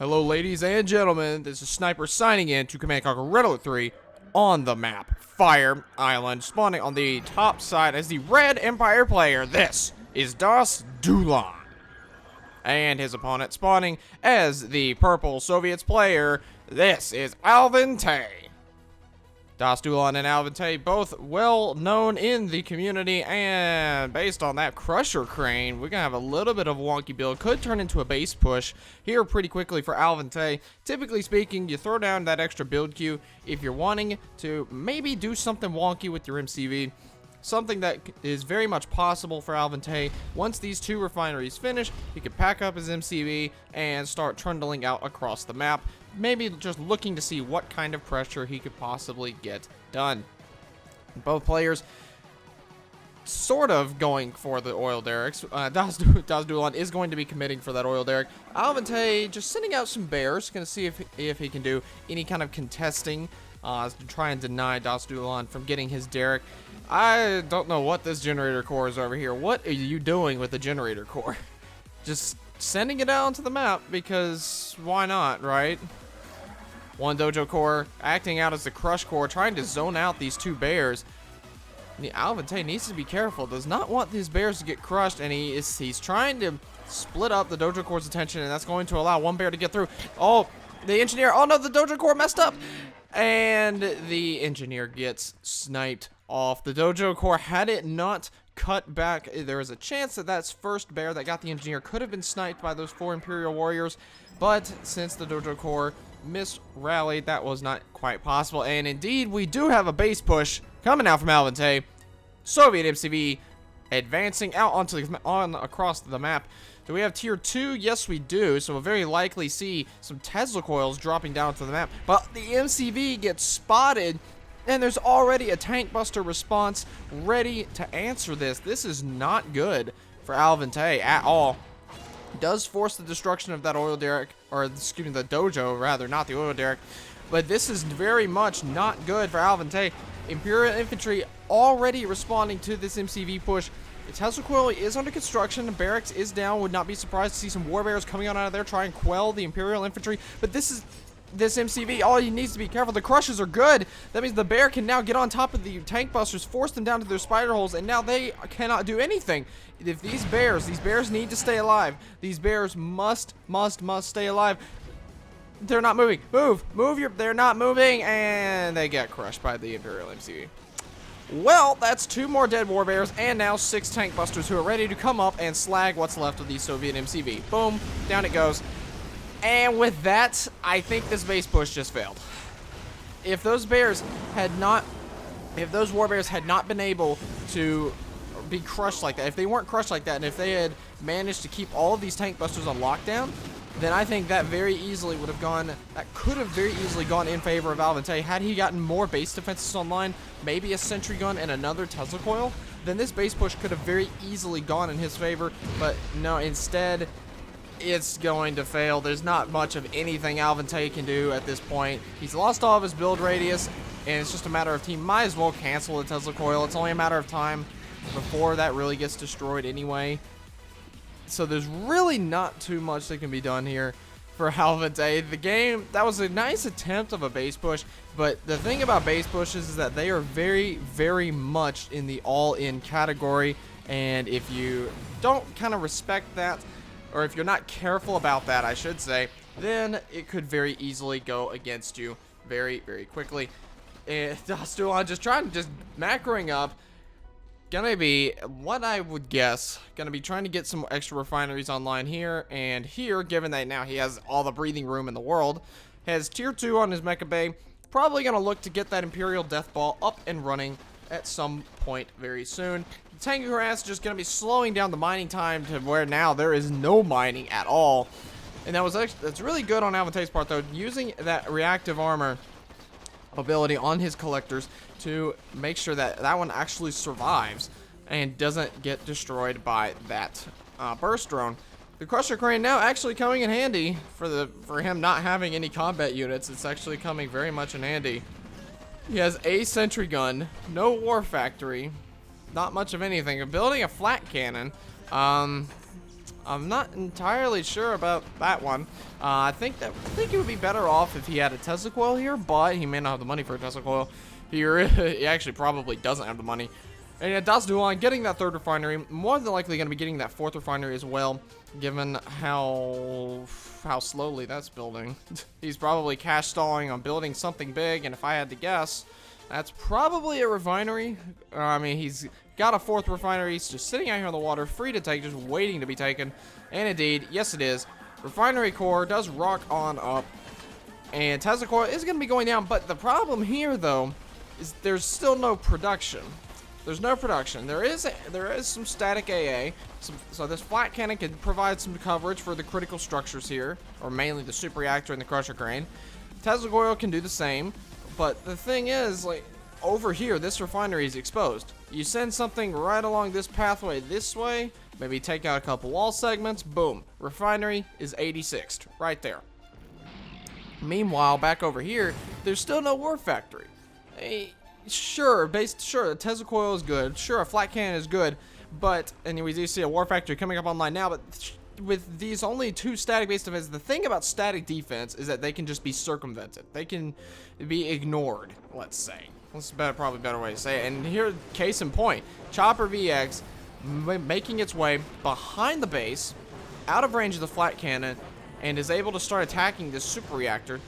Hello, ladies and gentlemen. This is Sniper signing in to Command & Conquer Red Alert 3 on the map Fire Island, spawning on the top side as the Red Empire player. This is Das.Duelon. And his opponent spawning as the Purple Soviets player. This is Alvin Tey. Das.Duelon and Alvin Tey, both well known in the community, and based on that Crusher Crane, we're gonna have a little bit of a wonky build. Could turn into a base push here pretty quickly for Alvin Tey. Typically speaking, you throw down that extra build queue if you're wanting to maybe do something wonky with your MCV. Something that is very much possible for Alvin Tey. Once these two refineries finish, he can pack up his MCV and start trundling out across the map. Maybe just looking to see what kind of pressure he could possibly get done. Both players sort of going for the oil derricks. Das.Duelon is going to be committing for that oil derrick. Alvin Tey just sending out some bears, going to see if he can do any kind of contesting to try and deny Das.Duelon from getting his derrick. I don't know what this generator core is over here. What are you doing with the generator core? Just sending it out onto the map because why not, right? One dojo core acting out as the crush core, trying to zone out these two bears. Alvin Tey needs to be careful. Does not want these bears to get crushed, and he's trying to split up the dojo core's attention, and that's going to allow one bear to get through. Oh, the engineer. Oh no, the dojo core messed up, and the engineer gets sniped off. The dojo core, had it not cut back, there was a chance that that first bear that got the engineer could have been sniped by those 4 Imperial warriors, but since the dojo core misrallied, that was not quite possible. And indeed, we do have a base push coming out from Alvin Tey. Soviet MCV advancing out across the map. Do we have tier 2? Yes, we do. So we'll very likely see some Tesla coils dropping down to the map. But the MCV gets spotted, and there's already a tank buster response ready to answer this. This is not good for Alvin Tey at all. Does force the destruction of that oil derrick, or excuse me, the dojo rather, not the oil derrick. But this is very much not good for Alvin Tey. Imperial infantry already responding to this MCV push. The Tesla coil is under construction. The barracks is down. Would not be surprised to see some war bears coming on out of there, try and quell the Imperial infantry. But this MCV, all he needs to be careful. The crushes are good. That means the bear can now get on top of the tank busters, force them down to their spider holes, and now they cannot do anything. If these bears need to stay alive. These bears must stay alive. They're not moving. They're not moving, and they get crushed by the Imperial MCV. Well, that's 2 more dead war bears, and now 6 tank busters who are ready to come up and slag what's left of the Soviet MCV. Boom, down it goes. And with that, I think this base push just failed. If those war bears had not been able to be crushed like that, if they weren't crushed like that, and if they had managed to keep all of these tank busters on lockdown, then I think that could have very easily gone in favor of Alvin Tey. Had he gotten more base defenses online, maybe a sentry gun and another Tesla coil, then this base push could have very easily gone in his favor. But no, instead, it's going to fail. There's not much of anything Alvin Tey can do at this point. He's lost all of his build radius, and it's just a matter of he might as well cancel the Tesla coil. It's only a matter of time before that really gets destroyed anyway. So there's really not too much that can be done here for Alvin Tey. The game, that was a nice attempt of a base push, but the thing about base pushes is that they are very, very much in the all-in category, and if you don't kind of respect that, or if you're not careful about that, I should say, then it could very easily go against you very, very quickly. And Das.Duelon just macroing up. Gonna be, what I would guess, gonna be trying to get some extra refineries online here and here, given that now he has all the breathing room in the world. Has tier 2 on his mecha bay. Probably gonna look to get that Imperial Death Ball up and running at some point very soon. The tank harass just gonna be slowing down the mining time to where now there is no mining at all. And that's really good on Alvin Tey's part though, using that reactive armor ability on his collectors to make sure that that one actually survives and doesn't get destroyed by that burst drone. The Crusher Crane now actually coming in handy for him not having any combat units. It's actually coming very much in handy. He has a sentry gun, no war factory, not much of anything. Building a flat cannon. I'm not entirely sure about that one. I think he would be better off if he had a Tesla coil here, but he may not have the money for a Tesla coil here. He actually probably doesn't have the money. And yeah, Das.Duelon getting that third refinery, more than likely going to be getting that fourth refinery as well, given how slowly that's building. He's probably cash stalling on building something big, and if I had to guess, that's probably a refinery. I mean, he's got a fourth refinery. He's just sitting out here on the water, free to take, just waiting to be taken. And indeed, yes it is. Refinery core does rock on up, and Tesla coil is going to be going down. But the problem here, though, is there's still no production. There's no production. There is some static AA, so this flat cannon can provide some coverage for the critical structures here, or mainly the super reactor and the crusher crane. Tesla coil can do the same, but the thing is, like, over here, this refinery is exposed. You send something right along this pathway this way, maybe take out a couple wall segments, boom, refinery is 86th, right there. Meanwhile, back over here, there's still no war factory. Sure, the Tesla coil is good. Sure, a flat cannon is good, but, and we do see a war factory coming up online now, but with these only two static-based defenses, the thing about static defense is that they can just be circumvented. They can be ignored, let's say. That's probably a better way to say it. And here, case in point, Chopper VX making its way behind the base, out of range of the flat cannon, and is able to start attacking this super reactor.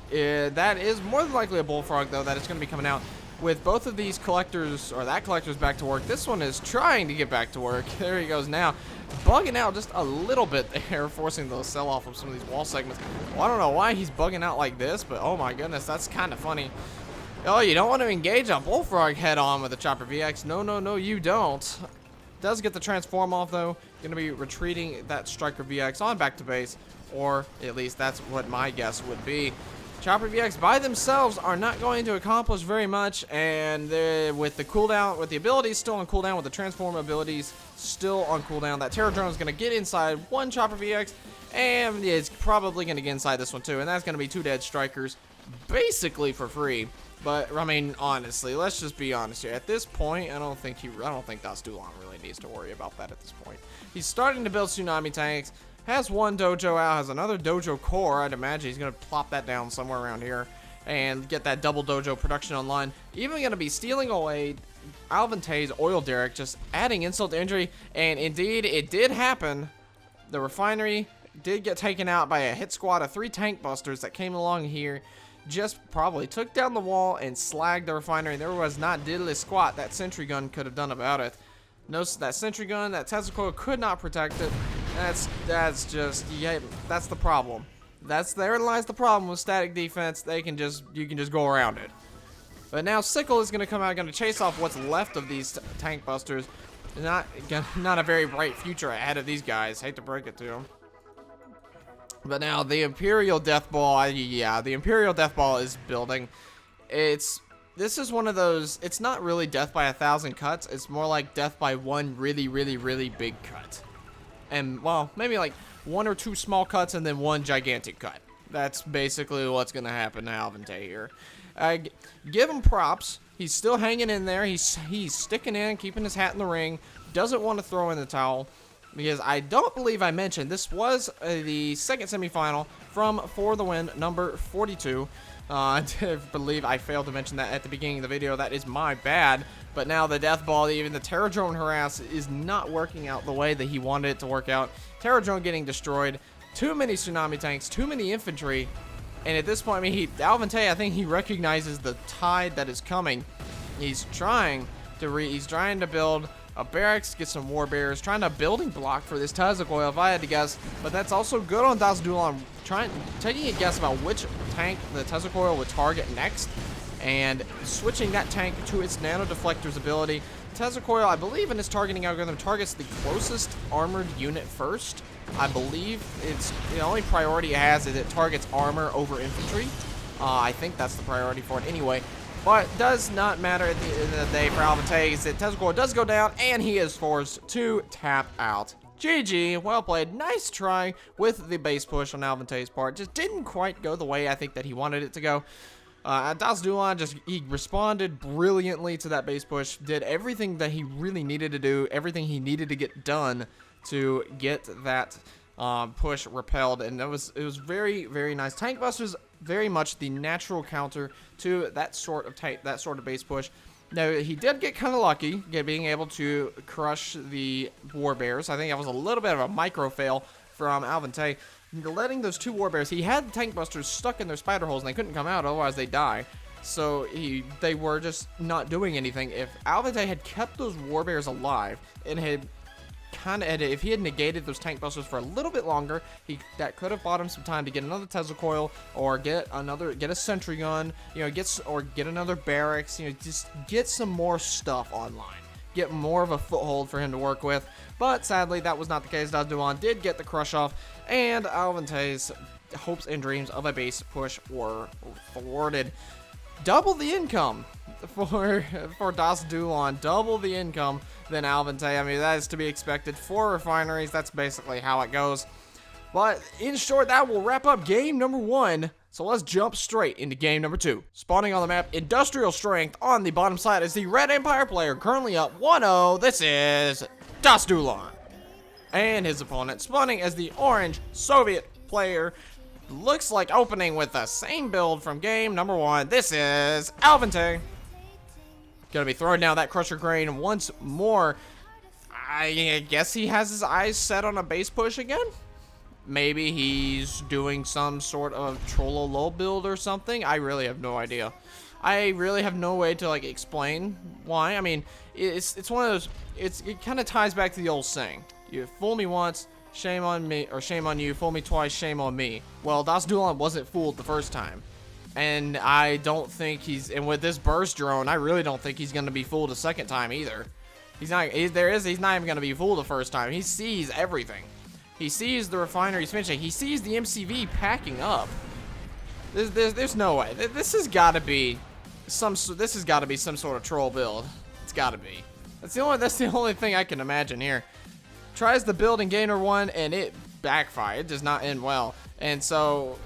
That is more than likely a bullfrog, though, that is going to be coming out. With both of these collectors, or that collector's back to work, this one is trying to get back to work. There he goes now, bugging out just a little bit there, forcing the sell off of some of these wall segments. Well, I don't know why he's bugging out like this, but oh my goodness, that's kind of funny. Oh, you don't want to engage a bullfrog head on with a Chopper VX. No, you don't. Does get the transform off, though. Going to be retreating that Striker VX on back to base, or at least that's what my guess would be. Chopper VX by themselves are not going to accomplish very much, and with the cooldown, with the abilities still on cooldown, with the transform abilities still on cooldown, that Terror Drone is going to get inside one Chopper VX, and it's probably going to get inside this one too, and that's going to be two dead Strikers, basically for free. But I mean, honestly, let's just be honest here. At this point, I don't think Das.Duelon really needs to worry about that at this point. He's starting to build tsunami tanks. Has one dojo out, has another dojo core. I'd imagine he's going to plop that down somewhere around here and get that double dojo production online. Even going to be stealing away Alvin Tey's oil derrick, just adding insult to injury. And indeed, it did happen. The refinery did get taken out by a hit squad of 3 tank busters that came along here. Just probably took down the wall and slagged the refinery. There was not diddly squat that sentry gun could have done about it. Notice that sentry gun, that Tesla coil could not protect it. That's just, yeah, that's the problem. Therein lies the problem with static defense. You can just go around it. But now Sickle is going to come out, going to chase off what's left of these tank busters. Not a very bright future ahead of these guys. Hate to break it to them. But now the Imperial Death Ball, yeah, the Imperial Death Ball is building. This is one of those, it's not really death by 1,000 cuts. It's more like death by one really big cut. And, well, maybe like 1 or 2 small cuts and then 1 gigantic cut. That's basically what's going to happen to Alvin Tey here. Give him props. He's still hanging in there. He's sticking in, keeping his hat in the ring. Doesn't want to throw in the towel. Because I don't believe I mentioned, this was the second semifinal from For the Win, number 42. I believe I failed to mention that at the beginning of the video. That is my bad. But now the Death Ball, even the Terror Drone harass, is not working out the way that he wanted it to work out. Terror Drone getting destroyed. Too many tsunami tanks, too many infantry. And at this point, I mean, Alvin Tey, I think he recognizes the tide that is coming. He's trying to build a barracks, get some war bears, trying to building block for this Tesla coil, if I had to guess. But that's also good on Das.Duelon, taking a guess about which tank the Tesla coil would target next, and switching that tank to its nano deflector's ability. Tesla coil, I believe in its targeting algorithm, targets the closest armored unit first. I believe it's the only priority it has is it targets armor over infantry. I think that's the priority for it anyway. But it does not matter at the end of the day for Alvin Tey, is that Tesla coil does go down, and he is forced to tap out. GG, well played, nice try with the base push on Alvin Tey's part. Just didn't quite go the way I think that he wanted it to go. Das.Duelon he responded brilliantly to that base push, did everything that he really needed to do, everything he needed to get done to get that push repelled, and it was very, very nice. Tank Buster's very much the natural counter to that sort of base push. Now, he did get kind of lucky being able to crush the War Bears. I think that was a little bit of a micro fail from Alvin Tey. Letting those 2 War Bears, he had the Tank Busters stuck in their spider holes and they couldn't come out, otherwise they die. So they were just not doing anything. If Alvin Tey had kept those War Bears alive and if he had negated those Tank Busters for a little bit longer, that could have bought him some time to get another Tesla coil or get a sentry gun, get another barracks, just get some more stuff online, get more of a foothold for him to work with. But sadly, that was not the case. Das.Duelon did get the crush off, and Alvin Tey's hopes and dreams of a base push were thwarted. Double the income for Das.Duelon, double the income than Alvin Tey. I mean, that is to be expected for refineries. That's basically how it goes. But in short, that will wrap up game number 1. So let's jump straight into game number 2. Spawning on the map, Industrial Strength on the bottom side is the Red Empire player, currently up 1-0. This is Das.Duelon. And his opponent, spawning as the Orange Soviet player, looks like opening with the same build from game number 1. This is Alvin Tey. Gonna be throwing down that Crusher Grain once more. I guess he has his eyes set on a base push again. Maybe he's doing some sort of Trollolo build or something. I really have no idea. I really have no way to explain why. I mean, it's one of those. It kind of ties back to the old saying: "You fool me once, shame on me, or shame on you. Fool me twice, shame on me." Well, Das.Duelon wasn't fooled the first time. And I don't think and with this burst drone, I really don't think he's going to be fooled a second time either. He's not even going to be fooled the first time. He sees everything. He sees the refineries finishing. He sees the MCV packing up. There's no way. This has got to be some sort of troll build. It's got to be. That's the only thing I can imagine here. Tries the build in game number 1 and it backfired. It does not end well. And so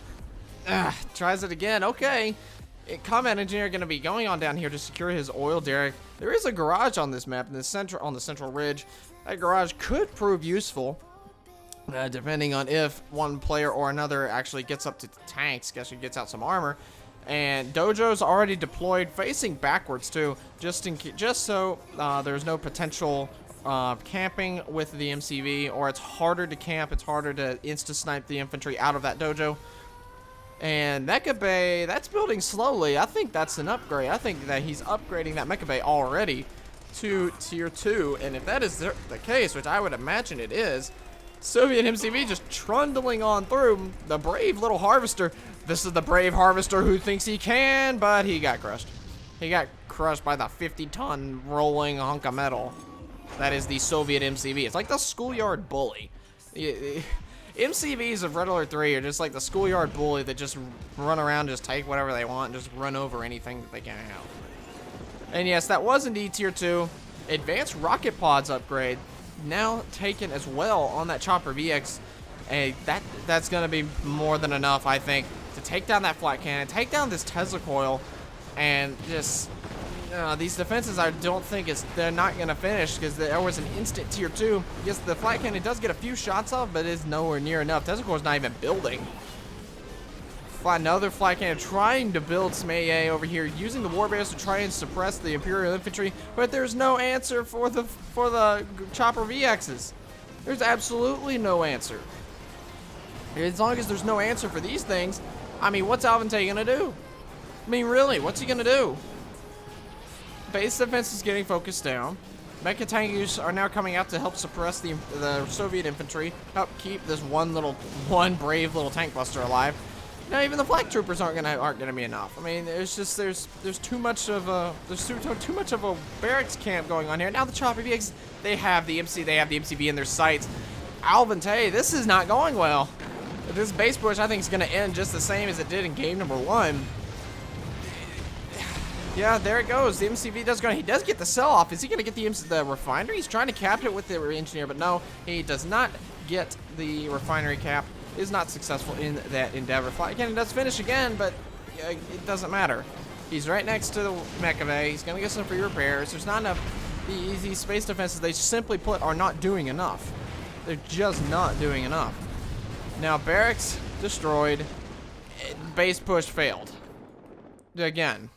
tries it again. Okay. Combat engineer going to be going on down here to secure his oil derrick. There is a garage on this map on the central ridge. That garage could prove useful, depending on if one player or another actually gets up to the tanks. Guess he gets out some armor. And Dojo's already deployed, facing backwards too, just so there's no potential camping with the MCV, or it's harder to camp. It's harder to insta snipe the infantry out of that dojo. And Mecha Bay, that's building slowly. I think that's an upgrade. I think that he's upgrading that Mecha Bay already to tier 2. And if that is the case, which I would imagine it is, Soviet MCV just trundling on through. The brave little harvester. This is the brave harvester who thinks he can, but he got crushed. He got crushed by the 50-ton rolling hunk of metal. That is the Soviet MCV. It's like the schoolyard bully. MCVs of Red Alert 3 are just like the schoolyard bully that just run around, just take whatever they want, and just run over anything that they can have. And yes, that was indeed tier 2. Advanced rocket pods upgrade, now taken as well on that Chopper VX. That's going to be more than enough, I think, to take down that flat cannon, take down this Tesla coil, and just these defenses, I don't think they're not going to finish, because there was an instant tier 2. Yes, the flat cannon does get a few shots off, but it's nowhere near enough. Tesla coil's not even building. Another flat cannon trying to build some AA over here, using the War Bears to try and suppress the Imperial Infantry, but there's no answer for the Chopper VXs. There's absolutely no answer. As long as there's no answer for these things, I mean, what's Alvin Tey gonna do? I mean, really, what's he gonna do? Base defense is getting focused down. Mecha tanks are now coming out to help suppress the Soviet infantry, help keep this one brave little tank buster alive. Now even the flak troopers aren't gonna be enough. I mean, there's too much of a barracks camp going on here. Now the Chopper VX, they have the MCV in their sights. Alvin Tey, this is not going well. This base push, I think, is gonna end just the same as it did in game number 1. Yeah, there it goes. The MCV he does get the sell off. Is he gonna get the refinery? He's trying to cap it with the engineer, but no, he does not get the refinery cap. Is not successful in that endeavor. Flight cannon does finish again, but it doesn't matter. He's right next to the Mecha Bay. He's gonna get some free repairs. There's not enough. These space defenses, they simply put, are not doing enough. They're just not doing enough. Now, barracks destroyed. Base push failed. Again,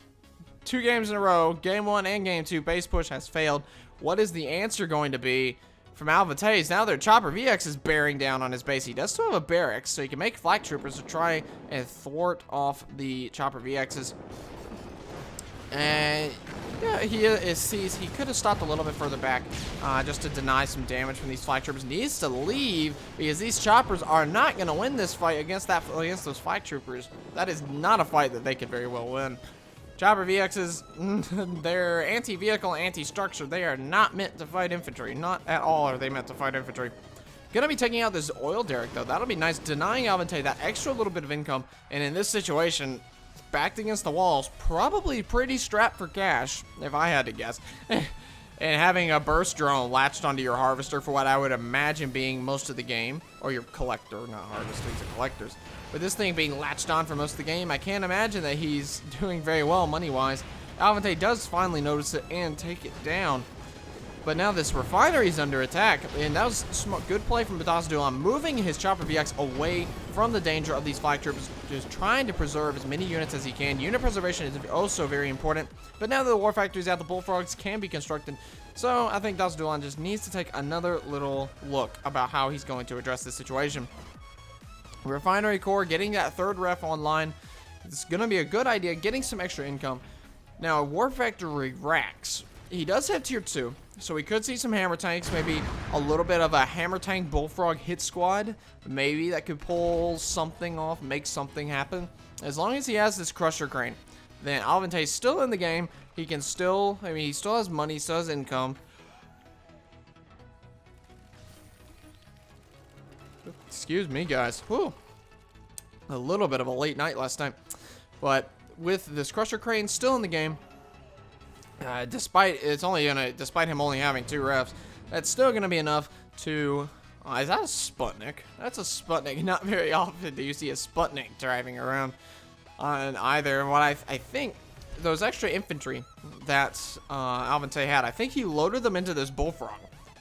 2 games in a row, game 1 and game 2, base push has failed. What is the answer going to be from Alvin Tey? Now their Chopper VX is bearing down on his base. He does still have a barracks, so he can make flak troopers to try and thwart off the Chopper VXs. And yeah, he could have stopped a little bit further back just to deny some damage from these flak troopers. Needs to leave because these choppers are not going to win this fight against those flak troopers. That is not a fight that they could very well win. Chopper VXs, they're anti-vehicle, anti-structure. They are not meant to fight infantry. Not at all are they meant to fight infantry. Gonna be taking out this oil derrick though. That'll be nice, denying Alvin Tey that extra little bit of income. And in this situation, backed against the walls, probably pretty strapped for cash, if I had to guess. And having a burst drone latched onto your harvester for what I would imagine being most of the game, or your collector, not harvester, these are collectors. But this thing being latched on for most of the game, I can't imagine that he's doing very well money-wise. Alvin Tey does finally notice it and take it down. But now this refinery is under attack, and that was good play from Das.Duelon, moving his Chopper VX away from the danger of these flak troopers, just trying to preserve as many units as he can. Unit preservation is also very important, but now that the war factory's out, the bullfrogs can be constructed. So I think Das.Duelon just needs to take another little look about how he's going to address this situation. Refinery core, getting that third ref online, it's going to be a good idea, getting some extra income. Now, war factory racks, he does have tier 2. So we could see some hammer tanks, maybe a little bit of a hammer tank bullfrog hit squad. Maybe that could pull something off, make something happen. As long as he has this crusher crane, then Alvin Tey's still in the game. He can still, he still has money, still has income. Excuse me, guys. Whew. A little bit of a late night last night. But with this crusher crane still in the game, despite him only having 2 refs, that's still gonna be enough to. Is that a Sputnik? That's a Sputnik. Not very often do you see a Sputnik driving around on either. What I think those extra infantry that Alvin Tey had, I think he loaded them into this bullfrog.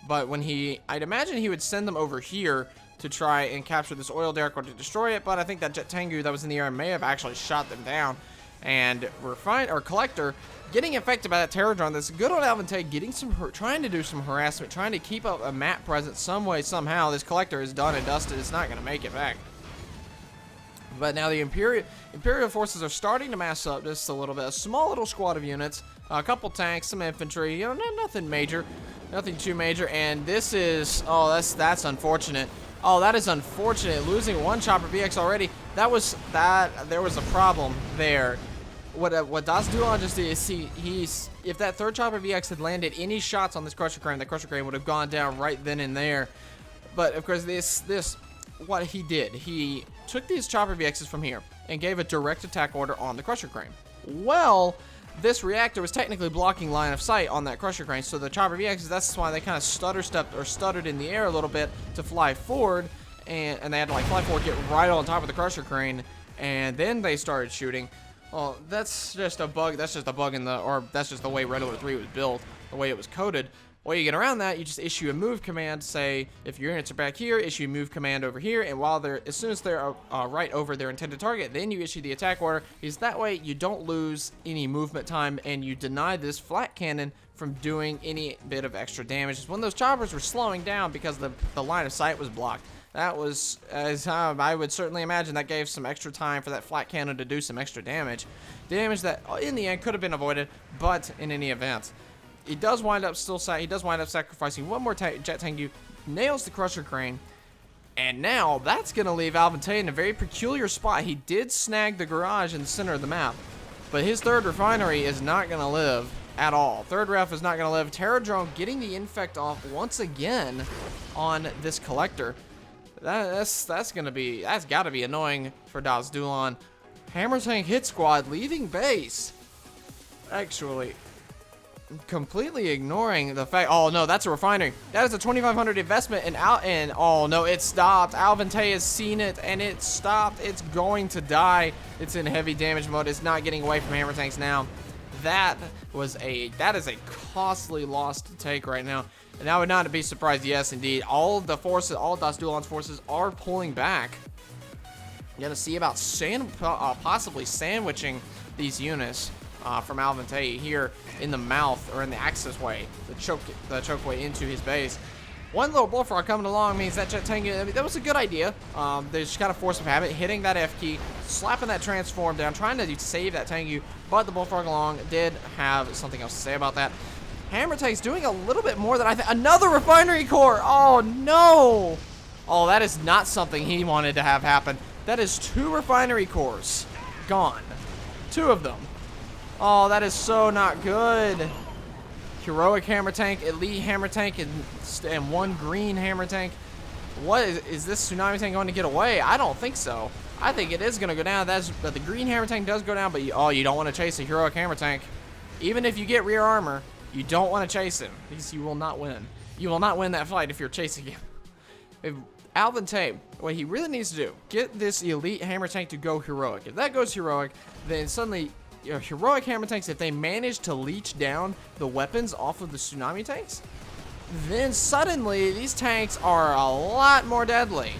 But when I'd imagine he would send them over here to try and capture this oil derrick or to destroy it. But I think that Jet Tengu that was in the air may have actually shot them down. And Collector getting affected by that terror drone. That's good on Alvin Tey, trying to do some harassment, trying to keep up a map presence some way, somehow. This Collector is done and dusted. It's not going to make it back. But now the Imperial forces are starting to mass up just a little bit. A small little squad of units, a couple tanks, some infantry. You know, nothing major, nothing too major. And this is, that's unfortunate. Oh, that is unfortunate. Losing 1 Chopper VX already. There was a problem there. What Das.Duelon just did is if that 3rd Chopper VX had landed any shots on this crusher crane, the crusher crane would have gone down right then and there. But of course, what he did, he took these Chopper VXs from here and gave a direct attack order on the crusher crane. Well, this reactor was technically blocking line of sight on that crusher crane, so the Chopper VXs, that's why they kind of stuttered in the air a little bit to fly forward, and they had to like fly forward, get right on top of the crusher crane, and then they started shooting. Well, that's just a bug. That's just a bug that's just the way Red Alert 3 was built, the way it was coded. Way you get around that, you just issue a move command. Say if your units are back here, issue a move command over here, and as soon as they're right over their intended target, then you issue the attack order. Because that way you don't lose any movement time, and you deny this flat cannon from doing any bit of extra damage. When those choppers were slowing down because the line of sight was blocked. That was, as I would certainly imagine, that gave some extra time for that flat cannon to do some extra damage. Damage that, in the end, could have been avoided, but in any event, he does wind up sacrificing 1 more Jet Tengu, nails the crusher crane, and now that's going to leave Alvin Tey in a very peculiar spot. He did snag the garage in the center of the map, but his 3rd refinery is not going to live at all. 3rd ref is not going to live. Terror drone getting the infect off once again on this collector. That's got to be annoying for Das.Duelon. Hammer tank hit squad leaving base. Actually, completely ignoring the fact. Oh no, that's a refinery. That is a 2,500 investment, and oh no, it stopped. Alvin Tey has seen it, and it stopped. It's going to die. It's in heavy damage mode. It's not getting away from hammer tanks now. That is a costly loss to take right now. And I would not be surprised, yes, indeed. All Das.Duelon's forces are pulling back. You're going to see about possibly sandwiching these units from Alvin Tey here in the mouth, or in the access way, the choke way into his base. One little bullfrog coming along means that Tengu, I mean, that was a good idea. They just kind of force of habit, hitting that F key, slapping that transform down, trying to save that Tengu, but the bullfrog along did have something else to say about that. Hammer Tank's doing a little bit more than I think. Another refinery core! Oh, no! Oh, that is not something he wanted to have happen. That is 2 refinery cores gone. 2 of them. Oh, that is so not good. Heroic Hammer Tank, Elite Hammer Tank, and 1 green Hammer Tank. What is this Tsunami Tank going to get away? I don't think so. I think it is going to go down. The green Hammer Tank does go down, but you don't want to chase a Heroic Hammer Tank. Even if you get rear armor, you don't want to chase him, because you will not win. You will not win that fight if you're chasing him. If Alvin Tey, what he really needs to do, get this Elite Hammer Tank to go Heroic. If that goes Heroic, then suddenly Heroic Hammer Tanks, if they manage to leech down the weapons off of the Tsunami Tanks, then suddenly these tanks are a lot more deadly.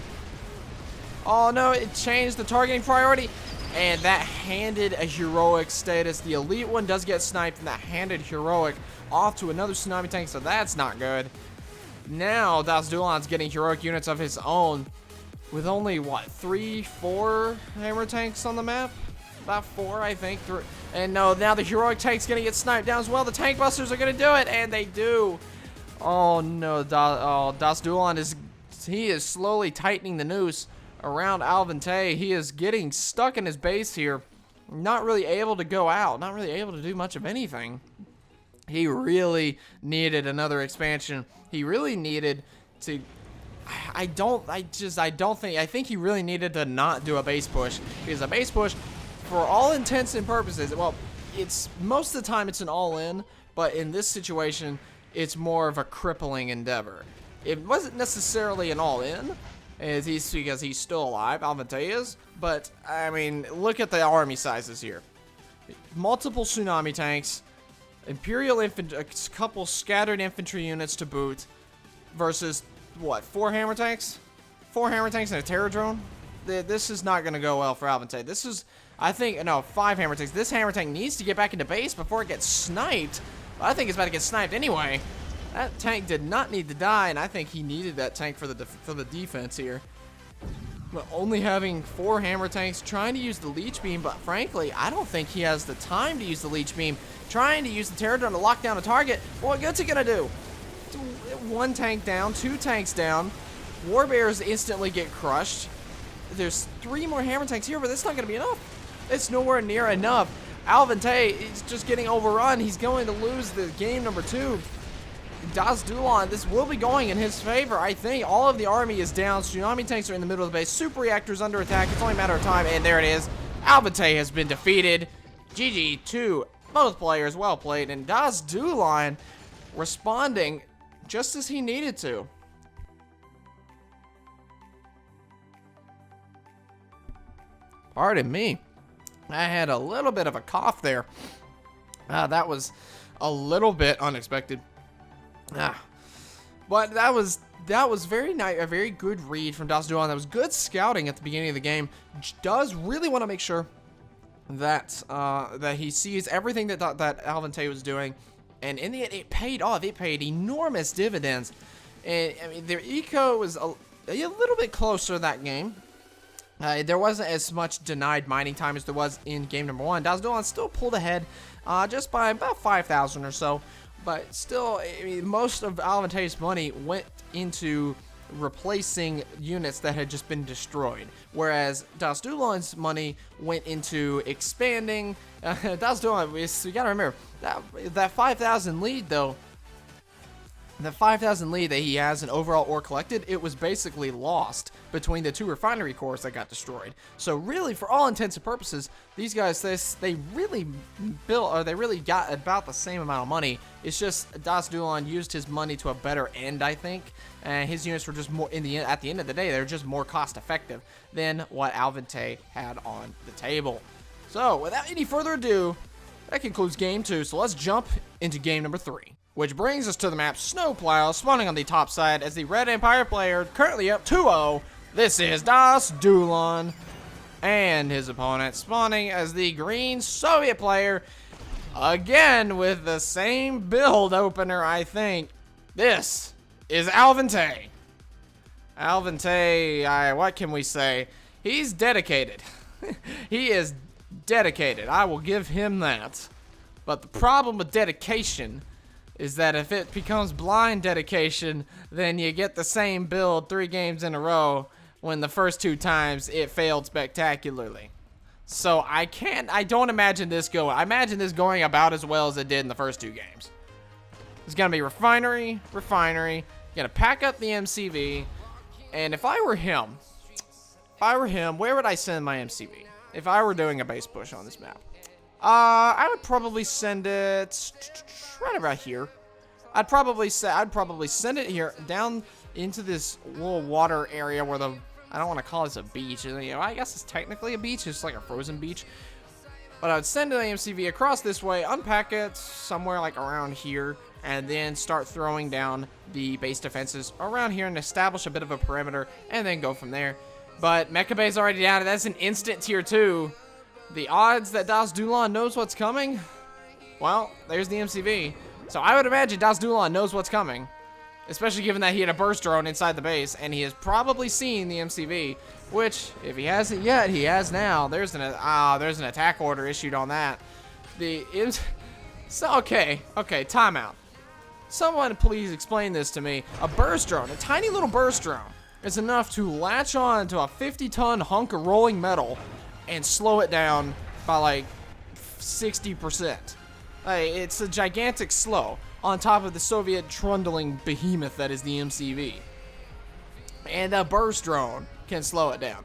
Oh no, it changed the targeting priority, and that handed a Heroic status. The Elite one does get sniped, and that handed Heroic off to another Tsunami Tank, so that's not good. Now Das.Duelon's getting Heroic units of his own, with only, what, 3, 4 Hammer Tanks on the map? About 4, I think. And no, now the Heroic Tank's gonna get sniped down as well. The Tank Busters are gonna do it, and they do. Oh no, Das.Duelon is slowly tightening the noose around Alvin Tey. He is getting stuck in his base here, not really able to go out, not really able to do much of anything. He really needed another expansion. He really needed to. I think he really needed to not do a base push, because a base push, for all intents and purposes, well, it's most of the time it's an all-in, but in this situation, it's more of a crippling endeavor. It wasn't necessarily an all-in, because he's still alive, Alvin Tey is, but, I mean, look at the army sizes here. Multiple Tsunami Tanks, Imperial Infantry, a couple scattered infantry units to boot, versus, what, 4 Hammer Tanks? 4 Hammer Tanks and a Terror Drone? This is not going to go well for Alvin Tey. This is, I think, no, 5 Hammer Tanks. This Hammer Tank needs to get back into base before it gets sniped. I think it's about to get sniped anyway. That tank did not need to die, and I think he needed that tank for the defense here. But only having 4 Hammer Tanks, trying to use the Leech Beam, but frankly, I don't think he has the time to use the Leech Beam. Trying to use the Terror Drone to lock down a target. What good's it gonna do? 1 tank down, 2 tanks down. War Bears instantly get crushed. There's 3 more Hammer Tanks here, but that's not gonna be enough. It's nowhere near enough. Alvin Tey is just getting overrun. He's going to lose the game number 2. Das.Duelon, this will be going in his favor. I think all of the army is down. Tsunami Tanks are in the middle of the base. Super Reactor's under attack. It's only a matter of time, and there it is. Alvin Tey has been defeated. GG to both players. Well played. And Das.Duelon responding just as he needed to. Pardon me. I had a little bit of a cough there. That was a little bit unexpected. But that was very nice, a very good read from Das.Duelon. That was good scouting at the beginning of the game. Does really want to make sure that that he sees everything that Alvin Tey was doing, and in the end, it paid off. It paid enormous dividends. And I mean, their eco was a little bit closer that game. There wasn't as much denied mining time as there was in game number 1. Das.Duelon still pulled ahead just by about 5,000 or so. But still, I mean, most of Alvin Tey's money went into replacing units that had just been destroyed. Whereas Das.Duelon's money went into expanding. Das.Duelon, you gotta remember, that 5,000 lead though, the 5,000 lead that he has in overall ore collected, it was basically lost between the 2 refinery cores that got destroyed. So really, for all intents and purposes, these guys, they really got about the same amount of money. It's just Das.Duelon used his money to a better end, I think. And his units were just more, at the end of the day, they're just more cost effective than what Alvin Tey had on the table. So without any further ado, that concludes game 2, so let's jump into game number 3. Which brings us to the map Snowplow, spawning on the top side as the Red Empire player, currently up 2-0. This is Das.Duelon, and his opponent spawning as the Green Soviet player, again with the same build opener, I think. This is Alvin Tey. Alvin Tey, what can we say? He's dedicated. He is dedicated. I will give him that. But the problem with dedication is that if it becomes blind dedication, then you get the same build 3 games in a row when the first 2 times it failed spectacularly. So I don't imagine this going. I imagine this going about as well as it did in the first 2 games. It's gonna be refinery. Gonna pack up the MCV, and if I were him, where would I send my MCV? If I were doing a base push on this map, I would probably send it right about here. I'd probably send it here down into this little water area where I don't want to call this a beach. You know, I guess it's technically a beach. It's like a frozen beach. But I would send the MCV across this way, unpack it somewhere like around here, and then start throwing down the base defenses around here and establish a bit of a perimeter, and then go from there. But Mecha Bay's already down, and that's an instant tier 2. The odds that Das.Duelon knows what's coming? Well, there's the MCV. So I would imagine Das.Duelon knows what's coming, especially given that he had a burst drone inside the base, and he has probably seen the MCV, which, if he hasn't yet, he has now. There's an attack order issued on that. Okay, timeout. Someone please explain this to me. A burst drone, a tiny little burst drone, is enough to latch on to a 50-ton hunk of rolling metal and slow it down by like 60%. It's a gigantic slow on top of the Soviet trundling behemoth that is the MCV. And a burst drone can slow it down.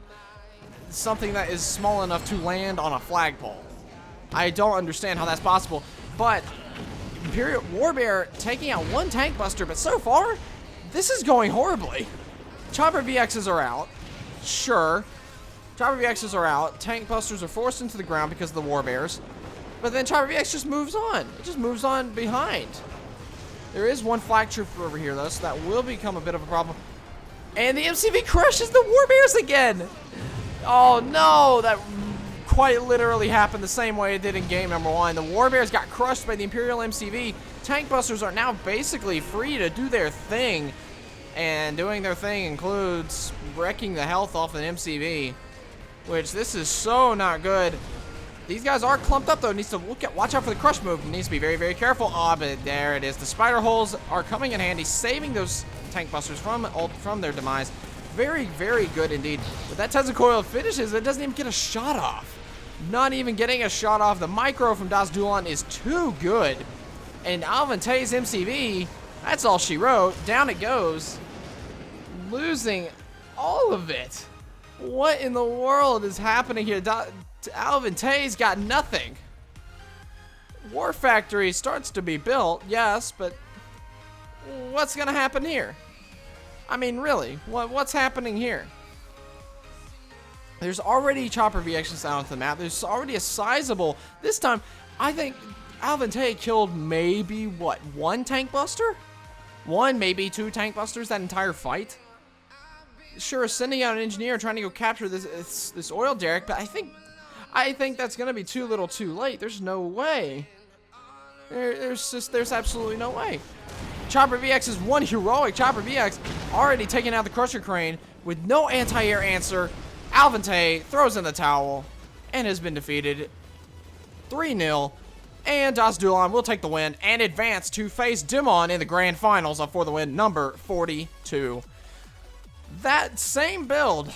Something that is small enough to land on a flagpole. I don't understand how that's possible, but Imperial Warbear taking out 1 tank buster, but so far, this is going horribly. Chopper VXs are out. Sure. Chopper VXs are out. Tank busters are forced into the ground because of the Warbears. But then Chopper VX just moves on. It just moves on behind. There is 1 flak trooper over here, though, so that will become a bit of a problem. And the MCV crushes the Warbears again. Oh, no. That quite literally happened the same way it did in game number 1. The Warbears got crushed by the Imperial MCV. Tank busters are now basically free to do their thing. And doing their thing includes wrecking the health off an MCV, which this is so not good. These guys are clumped up, though. Needs to watch out for the crush move. Needs to be very, very careful. Ah, but there it is. The spider holes are coming in handy, saving those tank busters from their demise. Very, very good indeed. But that Tesla coil finishes. It doesn't even get a shot off. Not even getting a shot off. The micro from Das.Duelon is too good. And Alvin Tey's MCV, that's all she wrote. Down it goes. Losing all of it. What in the world is happening here? Alvin Tey's got nothing. War Factory starts to be built, yes, but what's gonna happen here? I mean, really, what's happening here? There's already Chopper VXs out on the map. There's already a sizable. This time, I think Alvin Tey killed maybe, 1 tank buster? 1, maybe 2 tank busters that entire fight? Sure, sending out an engineer trying to go capture this oil derrick, but I think that's gonna be too little too late. There's no way. There's absolutely no way. Chopper VX is 1 heroic Chopper VX already taking out the Crusher Crane with no anti-air answer. Alvin Tey throws in the towel and has been defeated 3-0. And Das.Duelon will take the win and advance to face Demon in the grand finals for the win number 42. That same build,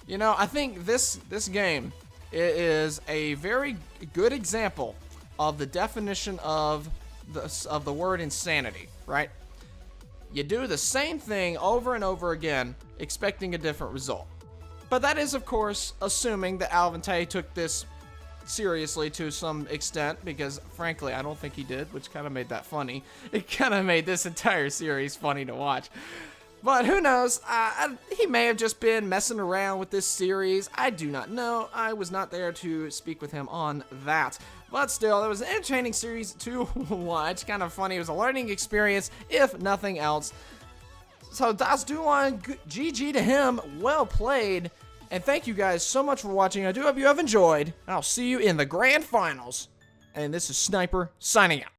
you know, I think this game is a very good example of the definition of the word insanity, right? You do the same thing over and over again, expecting a different result. But that is, of course, assuming that Alvin Tey took this seriously to some extent, because frankly, I don't think he did, which kind of made that funny. It kind of made this entire series funny to watch. But who knows? He may have just been messing around with this series. I do not know. I was not there to speak with him on that. But still, it was an entertaining series to watch. Kind of funny. It was a learning experience, if nothing else. So, Das.Duelon, GG to him. Well played. And thank you guys so much for watching. I do hope you have enjoyed. I'll see you in the grand finals. And this is Sniper signing out.